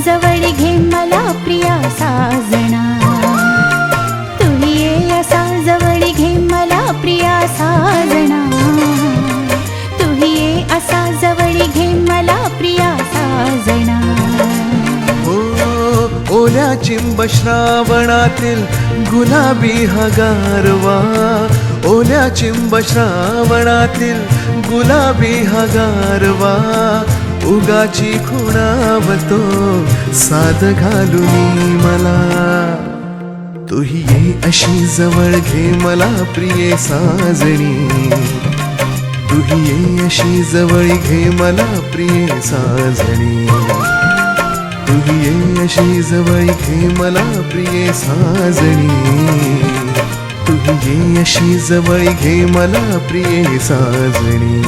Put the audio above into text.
जवळ घे मला प्रिया साजना, तूही ये असा जवळ घे मला प्रिया साजना, तूही ये असा जवळ घे मला प्रिया साजना. ओल्या चिंब श्रावणातील गुलाबी हा गारवा, ओल्या चिंब श्रावणातील गुलाबी हा गारवा, उगाची खुणावतो साद घालूनी मला. तूही ये अशी जवळ घे मला प्रिये साजणी, तूही ये अशी जवळ घे मला प्रिये साजणी, तूही ये अशी जवळ घे मला प्रिये साजणी, तूही ये अशी जवळ घे मला प्रिये साजणी.